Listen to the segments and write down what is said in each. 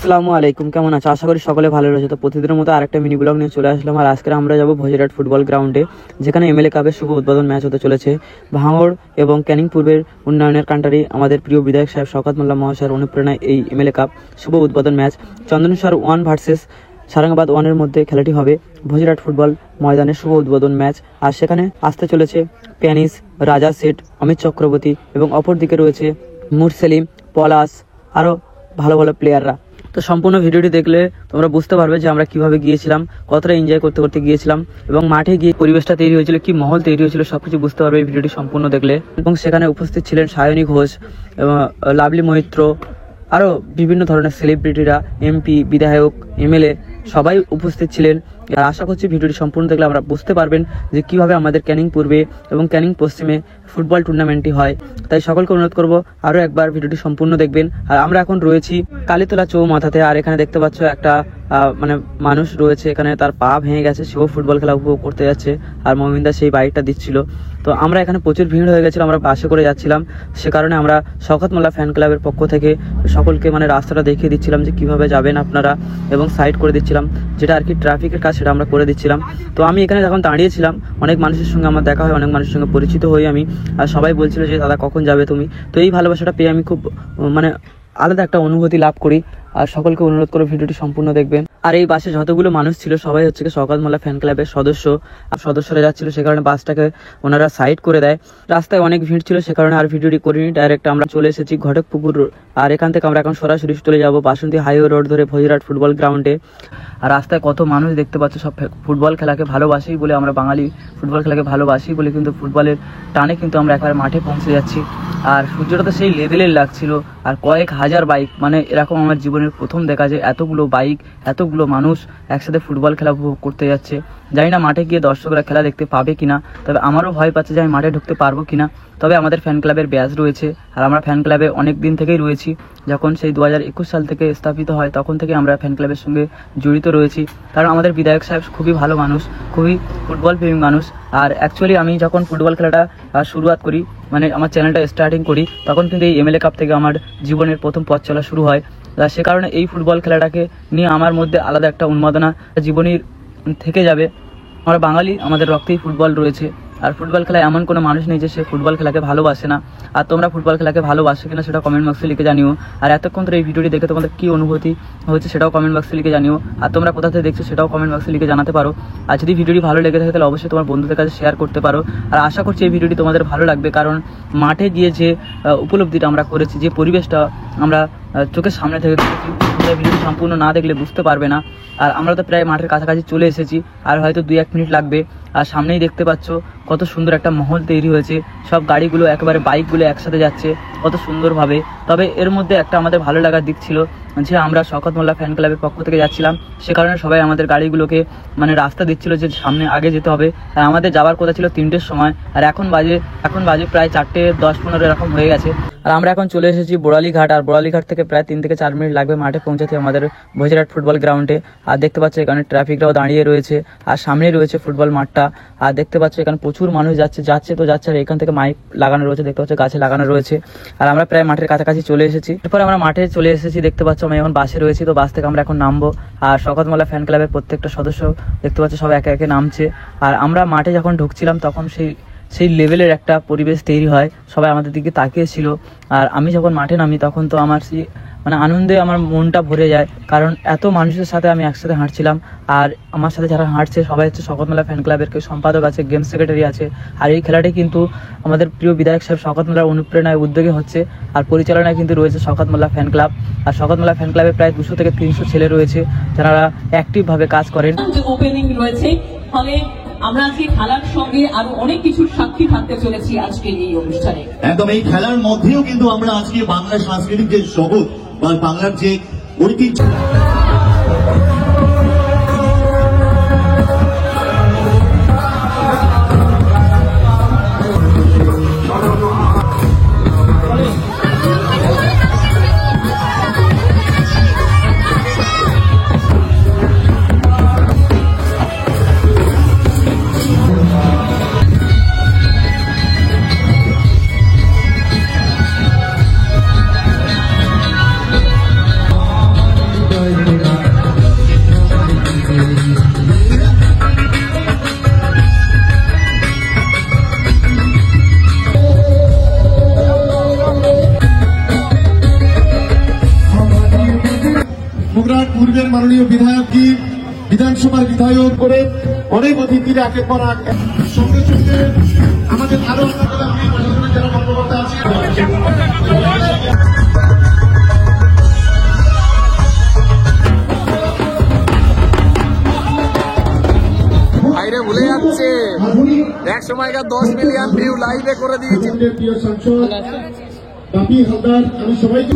আসসালামু আলাইকুম, কেমন আছো? আশা করি সকলে ভালো রয়েছে। তো প্রতিদিনের মতো আরেকটা মিনি ব্লগ নিয়ে চলে আসলাম। আর আজকে আমরা যাবো ভোজেরহাট ফুটবল গ্রাউন্ডে, যেখানে এমএলএ কাপের শুভ উদ্বোধন ম্যাচ হতে চলেছে। ভাঙড় এবং ক্যানিং পূর্বের উন্নয়নের কান্ট্রি আমাদের প্রিয় বিধায়ক সাহেব শওকত মোল্লা মহাশয়ের অনুপ্রেরণায় এই এমএলএ কাপ শুভ উদ্বোধন ম্যাচ চন্দনেশ্বর 1 ভার্সেস সারাঙ্গাবাদ 1-এর মধ্যে খেলাটি হবে ভোজেরহাট ফুটবল ময়দানের শুভ উদ্বোধন ম্যাচ। আর সেখানে আসতে চলেছে প্যানিস, রাজা সেট, অমিত চক্রবর্তী এবং অপর দিকে রয়েছে মুরসেলিম, পলাশ, আরও ভালো ভালো প্লেয়াররা। তো সম্পূর্ণ ভিডিওটি দেখলে তোমরা বুঝতে পারবে যে আমরা কিভাবে গিয়েছিলাম, কতটা এনজয় করতে করতে গিয়েছিলাম এবং মাঠে গিয়ে পরিবেশটা তৈরি হয়েছিল, কি মহল তৈরি হয়েছিল, সবকিছু বুঝতে পারবে এই ভিডিওটি সম্পূর্ণ দেখলে। এবং সেখানে উপস্থিত ছিলেন সায়নী ঘোষ এবং লাভলি মৈত্র, আরও বিভিন্ন ধরনের সেলিব্রিটিরা, এমপি, বিধায়ক, এমএলএ সবাই উপস্থিত ছিলেন। আর আশা করছি ভিডিওটি সম্পূর্ণ দেখলে আমরা বুঝতে পারবেন যে কিভাবে আমাদের ক্যানিং পূর্বে এবং ক্যানিং পশ্চিমে ফুটবল টুর্নামেন্টটি হয়। তাই সকলকে অনুরোধ করব আরও একবার ভিডিওটি সম্পূর্ণ দেখবেন। আর আমরা এখন রয়েছি কালীতলা চৌমাথাতে। আর এখানে দেখতে পাচ্ছ একটা মানে মানুষ রয়েছে, এখানে তার পা ভেঙে গেছে, সেও ফুটবল খেলা উপভোগ করতে যাচ্ছে। আর মমিন্দা সেই বাইকটা দিচ্ছিল। তো আমরা এখানে প্রচুর ভিড় হয়ে গেছিলো, আমরা বাসে করে যাচ্ছিলাম। সে কারণে আমরা শওকত মোল্লা ফ্যান ক্লাবের পক্ষ থেকে সকলকে মানে রাস্তাটা দেখিয়ে দিচ্ছিলাম যে কিভাবে যাবেন আপনারা, এবং সাইড করে দিচ্ছিলাম, যেটা আর কি ট্রাফিকের কাজ সেটা আমরা করে দিচ্ছিলাম। তো আমি এখানে যখন দাঁড়িয়েছিলাম অনেক মানুষের সঙ্গে আমার দেখা হয়, অনেক মানুষের সঙ্গে পরিচিত হই আমি। আর সবাই বলছিল যে দাদা কখন যাবে তুমি। তো এই ভালোবাসাটা পেয়ে আমি খুব মানে আলাদা একটা অনুভূতি লাভ করি। আর সকলকে অনুরোধ করে ভিডিওটি সম্পূর্ণ দেখবেন। আর এই বাসে যতগুলো মানুষ ছিল সবাই হচ্ছে শওকত মোল্লা ফ্যান ক্লাবের সদস্যরা যাচ্ছিল, সে কারণে বাসটাকে ওনারা সাইড করে দেয়। রাস্তায় অনেক ভিড় ছিল, সে কারণে আর ভিডিওটি করিনি, ডাইরেক্ট আমরা চলে এসেছি ঘটকপুকুর। আর এখান থেকে আমরা এখন সরাসরি চলে যাবো বাসন্তী হাইওয়ে রোড ধরে ভোজেরহাট ফুটবল গ্রাউন্ডে। আর রাস্তায় কত মানুষ দেখতে পাচ্ছ, সব ফুটবল খেলাকে ভালোবাসি বলে, আমরা বাঙালি ফুটবল খেলাকে ভালোবাসি বলে কিন্তু ফুটবলের টানে কিন্তু আমরা একেবারে মাঠে পৌঁছে যাচ্ছি। আর সূর্যটা তো সেই লেভেলের লাগছিল, আর কয়েক হাজার বাইক, মানে এরকম আমার জীবনের প্রথম দেখা যায় এতগুলো বাইক, এতগুলো মানুষ একসাথে ফুটবল খেলা উপভোগ করতে যাচ্ছে। জানি না মাঠে গিয়ে দর্শকরা খেলা দেখতে পাবে কিনা, তবে আমারও ভয় পাচ্ছে যে আমি মাঠে ঢুকতে পারবো কিনা। তবে আমাদের ফ্যান ক্লাবের ব্যাচ রয়েছে, আর আমরা ফ্যান ক্লাবে অনেক দিন থেকেই রয়েছি। যখন সেই 2021 সাল থেকে স্থাপিত হয় তখন থেকে আমরা ফ্যান ক্লাবের সঙ্গে জড়িত রয়েছি। কারণ আমাদের বিধায়ক সাহেব খুবই ভালো মানুষ, খুবই ফুটবল প্রেমী মানুষ। আর অ্যাকচুয়ালি আমি যখন ফুটবল খেলাটা শুরুয়াত করি, মানে আমার চ্যানেলটা স্টার্টিং করি, তখন কিন্তু এই এমএলএ কাপ থেকে আমার জীবনের প্রথম পথ চলা শুরু হয়। সে কারণে এই ফুটবল খেলাটাকে নিয়ে আমার মধ্যে আলাদা একটা উন্মাদনা জীবনীর থেকে যাবে। আমরা বাঙালি, আমাদের রক্তেই ফুটবল রয়েছে। আর ফুটবল খেলায় এমন কোনো মানুষ নেই যে সে ফুটবল খেলাকে ভালোবাসে না। আর তোমরা ফুটবল খেলাকে ভালোবাসো কিনা সেটা কমেন্ট বক্সে লিখে জানিও। আর এতক্ষণ ধরে এই ভিডিওটি দেখে তোমাদের কী অনুভূতি হচ্ছে সেটাও কমেন্ট বক্সে লিখে জানিও। আর তোমরা কোথা থেকে দেখছো সেটাও কমেন্ট বক্সে লিখে জানাতে পারো। আর যদি ভিডিওটি ভালো লেগে থাকে তাহলে অবশ্যই তোমার বন্ধুদের কাছে শেয়ার করতে পারো। আর আশা করছি এই ভিডিওটি তোমাদের ভালো লাগবে, কারণ মাঠে গিয়ে যে উপলব্ধিটা আমরা করেছি, যে পরিবেশটা আমরা চোখের সামনে থেকে দেখেছি, ভিডিওটি সম্পূর্ণ না দেখলে বুঝতে পারবে না। আর আমরা তো প্রায় মাঠের কাছাকাছি চলে এসেছি, আর হয়তো 2-1 মিনিট লাগবে। আর সামনেই দেখতে পাচ্ছ কত সুন্দর একটা মহল তৈরি হয়েছে, সব গাড়িগুলো একেবারে বাইকগুলো একসাথে যাচ্ছে কত সুন্দরভাবে। তবে এর মধ্যে একটা আমাদের ভালো লাগার দিক ছিল যে আমরা শওকত মোল্লা ফ্যান ক্লাবের পক্ষ থেকে যাচ্ছিলাম, সে কারণে সবাই আমাদের গাড়িগুলোকে মানে রাস্তা দিচ্ছিল যে সামনে আগে যেতে হবে। আর আমাদের যাওয়ার কথা ছিল 3টের সময়, আর এখন বাজে প্রায় 4:10-15 এরকম হয়ে গেছে। আর আমরা এখন চলে এসেছি বোড়ালিঘাট। আর বোড়ালিঘাট থেকে প্রায় 3 থেকে 4 মিনিট লাগবে মাঠে পৌঁছাতে আমাদের ভোজেরহাট ফুটবল গ্রাউন্ডে। আর দেখতে পাচ্ছ এখানে ট্রাফিকরাও দাঁড়িয়ে রয়েছে, আর সামনেই রয়েছে ফুটবল মাঠটা। আর দেখতে পাচ্ছ এখানে প্রচুর মানুষ যাচ্ছে। আর এখান থেকে মাইক লাগানো রয়েছে, দেখতে পাচ্ছ গাছে লাগানো রয়েছে। আর আমরা প্রায় মাঠের কাছাকাছি চলে এসেছি। এরপর আমরা মাঠে চলে এসেছি, দেখতে পাচ্ছ আমি এখন বাসে রয়েছি। তো বাস থেকে আমরা এখন নামবো। আর শওকত মোল্লা ফ্যান ক্লাবের প্রত্যেকটা সদস্য দেখতে পাচ্ছ সব একে একে নামছে। আর আমরা মাঠে যখন ঢুকছিলাম তখন সেই লেভেলের একটা পরিবেশ তৈরি হয়, সবাই আমাদের দিকে তাকিয়েছিল। আর আমি যখন মাঠে নামি তখন তো আমার সেই মানে আনন্দে আমার মনটা ভরে যায়, কারণ এত মানুষের সাথে আমি একসাথে হাঁটছিলাম। আর আমার সাথে যারা হাঁটছে সবাই হচ্ছে শওকত মোল্লা ফ্যান ক্লাবের কেউ সম্পাদক আছে, গেম সেক্রেটারি আছে। আর এই খেলাটি কিন্তু আমাদের প্রিয় বিধায়ক সাহেব শওকত মোল্লার অনুপ্রেরণায় উদ্যোগে হচ্ছে, আর পরিচালনায় কিন্তু রয়েছে শওকত মোল্লা ফ্যান ক্লাব। আর শওকত মোল্লা ফ্যান ক্লাবে প্রায় 200 থেকে 300 ছেলে রয়েছে যারা অ্যাক্টিভভাবে কাজ করেন। ওপেনিং রয়েছে, ফলে আমরা আজকে খেলার সঙ্গে আরো অনেক কিছুর সাক্ষী থাকতে চলেছি আজকে এই অনুষ্ঠানে। একদম এই খেলার মধ্যেও কিন্তু আমরা আজকে বাংলা সাংস্কৃতিক যে জগৎ বা বাংলার যে ঐতিহ্য মাননীয় বিধায়ককে বিধানসভার বিধায়ক করে অনেক অতিথিরা একের পর এক সঙ্গে সঙ্গে আমাদের আরো প্রশাসনের যারা কর্মকর্তা আছে বাইরে ভুলে যাচ্ছে এক সময়কার 10 মিলিয়ন ভিউ লাইভে করে দিয়েছে। প্রিয় সাংসদ বাপি হালদার, আমি সবাইকে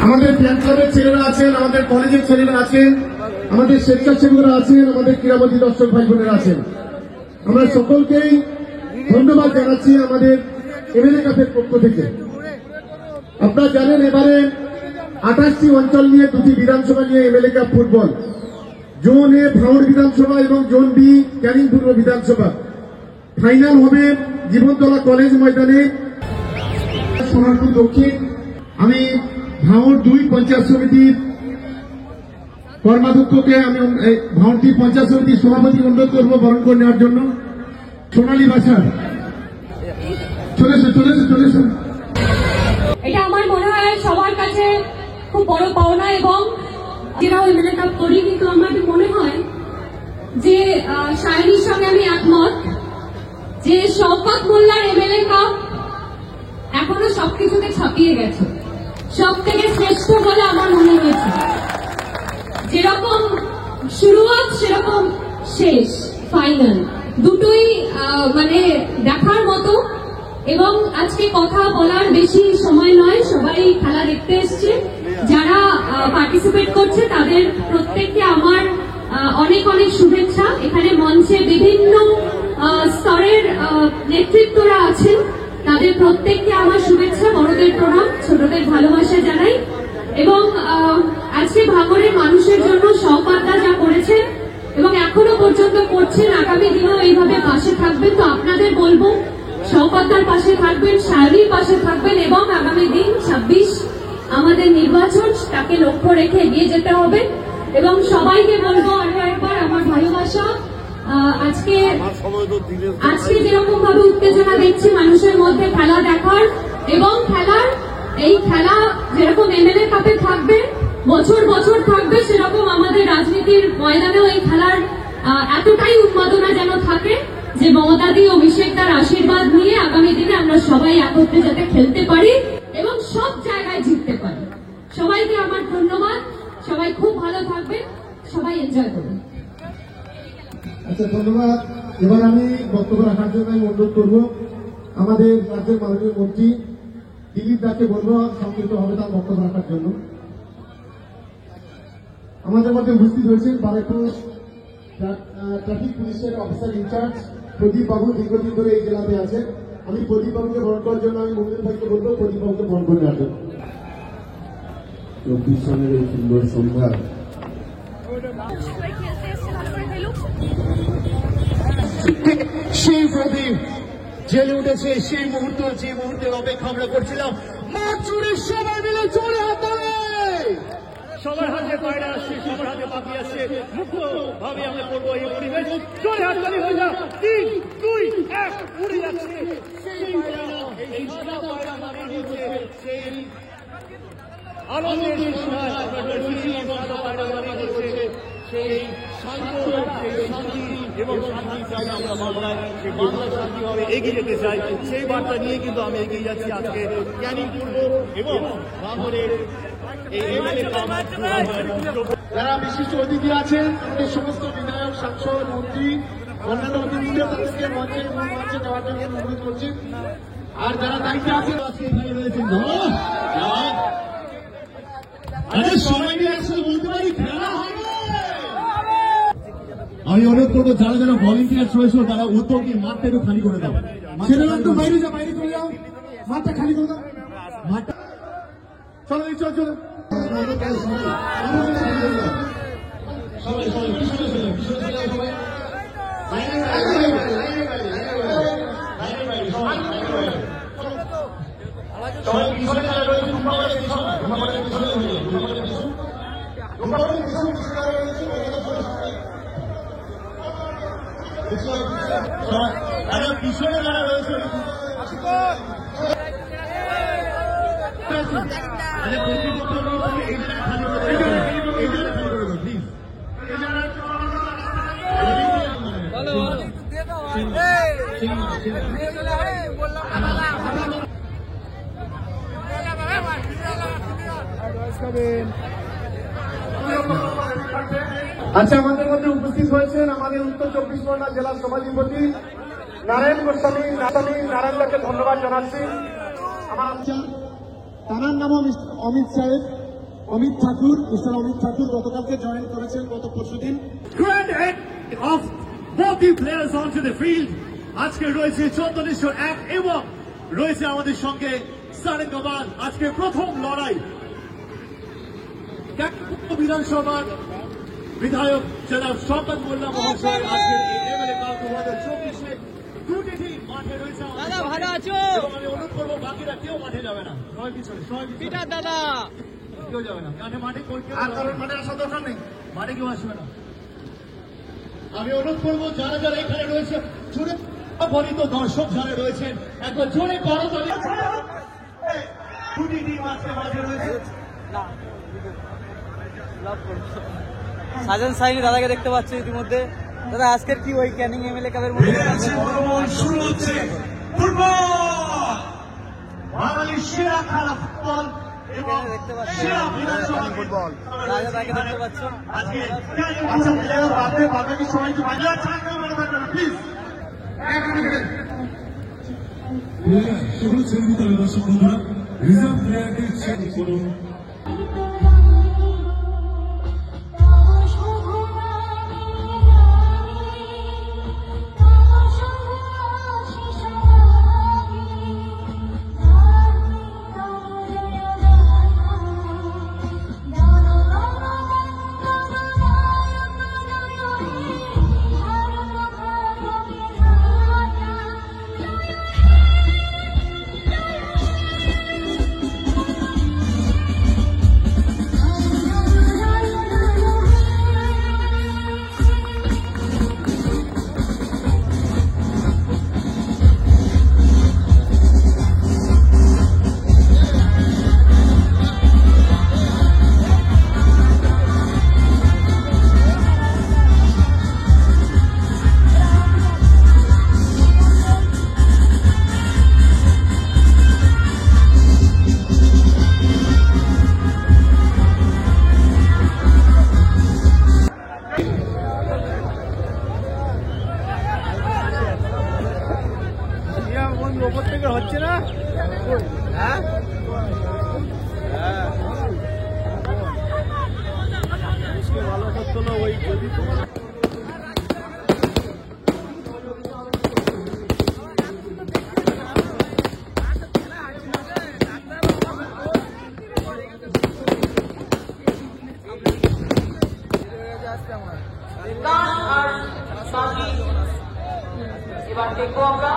আমাদের প্যান ক্লাবের ছেলেরা আছেন, আমাদের কলেজের ছেলেরা আছেন, আমাদের স্বেচ্ছাসেবীরা আছেন, আমাদের ক্রীড়ামন্ত্রী দর্শক ভাই বোনেরা আছেন। আমরা সকলকেই ধন্যবাদ জানাচ্ছি আমাদের এমএলএ কাপের পক্ষ থেকে। আপনারা জানেন এবারে 28টি অঞ্চল নিয়ে 2টি বিধানসভা নিয়ে এমএলএ কাপ ফুটবল, জোন এ ভাঙড় বিধানসভা এবং জোন বি ক্যানিং পূর্ব বিধানসভা। ফাইনাল হবে জীবনতলা কলেজ ময়দানে সোনারপুর দক্ষিণ। আমি ভাঙড় 2 পঞ্চায়েত সমিতির কর্মাধ্যক্ষকে আমি ভাঙড় 3 পঞ্চায়েত সমিতির সভাপতি অনুরোধ করবো বরণ করে নেওয়ার জন্য। সোনালী বাসার চলে এসো। এটা আমার মনে হয় সবার কাছে খুব বড় পাওনা, এবং যেটাও এমএলএ কাপ করি, কিন্তু আমার মনে হয় যে শায়নির সঙ্গে আমি একমত যে শওকত মোল্লার এমএলএ কাপ এখনো সবকিছুতে ছাপিয়ে গেছে, সব থেকে শ্রেষ্ঠ বলে আমার মনে হয়েছে। যেরকম শুরুয়াত সেরকম শেষ, ফাইনাল দুটোই মানে দেখার মতো। এবং আজকে কথা বলার বেশি সময় নয়, সবাই খেলা দেখতে এসছে, যারা পার্টিসিপেট করছে তাদের প্রত্যেককে আমার অনেক অনেক শুভেচ্ছা। এখানে মঞ্চে বিভিন্ন স্তরের নেতৃত্বরা আছেন, তাদের প্রত্যেককে আমার শুভেচ্ছা, বড়দের প্রণাম, ছোটদের ভালোবাসা জানাই। এবং আজকে ভাঙড়ের মানুষের জন্য শওকতদা যা করেছেন এবং এখনো পর্যন্ত করছেন, আগামী দিনেও এইভাবে পাশে থাকবেন। তো আপনাদের বলবো শওকতদার পাশে থাকবেন, শায়নির পাশে থাকবেন, এবং আগামী দিন 26 আমাদের নির্বাচন, তাকে লক্ষ্য রেখে এগিয়ে যেতে হবে। এবং সবাইকে বলবো আরো একবার আমার ভালোবাসা। আজকে যেরকম ভাবে উত্তেজনা দেখছি মানুষের মধ্যে খেলা দেখার, এবং এই খেলা যেরকম এমএলএ কাপে থাকবে, বছর বছর থাকবে, সেরকম আমাদের রাজনীতির ময়দানেও এই খেলার এতটাই উন্মাদনা যেন থাকে যে মমতাদি অভিষেকদার আশীর্বাদ নিয়ে আগামী দিনে আমরা সবাই একত্রে যাতে খেলতে পারি এবং সব জায়গায় জিততে পারি। সবাইকে আমার ধন্যবাদ, সবাই খুব ভালো থাকবেন, সবাই এনজয় করুন। আচ্ছা, ধন্যবাদ। এবার আমি বক্তব্য রাখার জন্য আমি অনুরোধ করব আমাদের রাজ্যের মাননীয় মন্ত্রী দিলীপ দাকে বলবো সংক্ষিপ্ত হবে তার বক্তব্য রাখার জন্য। আমাদের মধ্যে উপস্থিত হয়েছেন বারাকপুর ট্রাফিক পুলিশের অফিসার ইনচার্জ প্রদীপ বাবু, দীর্ঘদিন ধরে এই জেলাতে আছেন। আমি প্রদীপ বাবুকে বরণ করার জন্য আমি মন্দির ভাইকে বলবো প্রদীপ বাবুকে বরণ করে রাখবেন। 24 সালের এই সুন্দর সন্ধ্যা সেই প্রদীপ জেলে উঠেছে, সেই মুহূর্ত, যে মুহূর্তের অপেক্ষা আমরা করছিলাম। মাছ চুরির সবাই মিলে চলে হাতে সবার হাতে পায়রা আসছে, সবার হাতে পাখি আসছে, মুক্তভাবে আমরা করবো এই পরিবেশ। জোরে হাততালি হয়ে যা, 3, 2, 1, উড়ে যাচ্ছে সেই পায়রা, এই সাদা পায়রা মানে হচ্ছে সেই আনন্দের সময় আমরা বলছি, সাদা পায়রা মানে হচ্ছে সেই শান্ত, সেই শান্তি এবং শান্তি চাই আমরা বাংলায়, সেই বাংলায় শান্তি হবে, এগিয়ে যেতে চাই। সেই বার্তা নিয়ে কিন্তু আমি এগিয়ে যাচ্ছি আজকে ক্যানিং পূর্ব এবং ভাঙড়ের এই এমএলএ যারা বিশিষ্ট অতিথি আছেন, আমাদের সমস্ত বিধায়ক, সাংসদ, মন্ত্রী, অন্যান্য অতিথিদের তাদেরকে মঞ্চে যাওয়ার জন্য অনুরোধ করছি। আর যারা দায়িত্বে আছেন আজকে এখানে রয়েছেন, সবাই মিলে একসাথে বলতে পারি খেলা হবে। আমি অনুরোধ করবো যারা যারা ভলেন্টিয়ার্স রয়েছে তারা উদ্যোগী মাঠটা একটু খালি করে দাও। ছেলেরা একটু বাইরে যাও, বাইরে চলে যাও, মাঠটা খালি করে দাও। মাঠটা চলো চলো চলো সবাই সবাই পিছনে চলে যাও, পিছনে চলে যাও সবাই। বাইরে সবাই পিছনে যারা রয়েছে তোমাদের পিছনে, তোমাদের পিছনে হয়ে যাও, তোমাদের পিছনে, তোমাদের পিছনে যারা রয়েছে পিছনে যারা রয়েছে আচ্ছা, আমাদের মধ্যে উপস্থিত হয়েছেন আমাদের উত্তর 24 পরগনা জেলার সভাধিপতি নারায়ণ গোস্বামী। নারায়ণদাকে ধন্যবাদ জানাচ্ছি। আমার তার নাম অমিত সাহেব, অমিত ঠাকুর, মিস্টার অমিত ঠাকুর গতকালকে জয়েন করেছেন গত পরশুদিন। Grand head of both the players onto the field. আজকে রয়েছে 1401 এবং রয়েছে আমাদের সঙ্গে সারেন গোপাল। আজকে প্রথম লড়াই বিধানসভার বিধায়ক জনাব শওকত মোল্লা মহাশয় আজকের এই এমএলএ কাপ 2024 দুটি টিম মাঠে রয়েছে। দাদা ভালো আছো? আমি অনুরোধ করবো বাকিরা কেউ মাঠে যাবে না, সবাই পিছনে, সবাই পিছনে। দাদা কেউ যাবে না মাঠে, আর কারণ মাঠে আসার দরকার নেই, মাঠে কেউ আসবে না। আমি অনুরোধ করবো যারা যারা এখানে রয়েছে, জোরে অপরিত দর্শক যারা রয়েছেন একবার জোরে করতালি। দুটি টিম আজকে মাঠে রয়েছে। সাজান সাইনি দাদাকে দেখতে পাচ্ছি ইতিমধ্যে। দাদা আজকের কি ওই ক্যানিং এমএলএ কাপের মধ্যে শুরু হচ্ছে ফুটবল, বাঙালির সেরা খেলা ফুটবল এবং সেরা বিধানসভা ফুটবল। রাজা তাকে দেখতে পাচ্ছ আজকে আচ্ছা বাকি সবাই একটু বাইরে প্লিজ। সকল শ্রেণীতে দর্শক বন্ধুরা, রিজার্ভ প্লেয়ারদের চেক করুন। ওপর থেকে হচ্ছে না, হ্যাঁ ভালো করতো না ওই যদি এবার দেখবো আমরা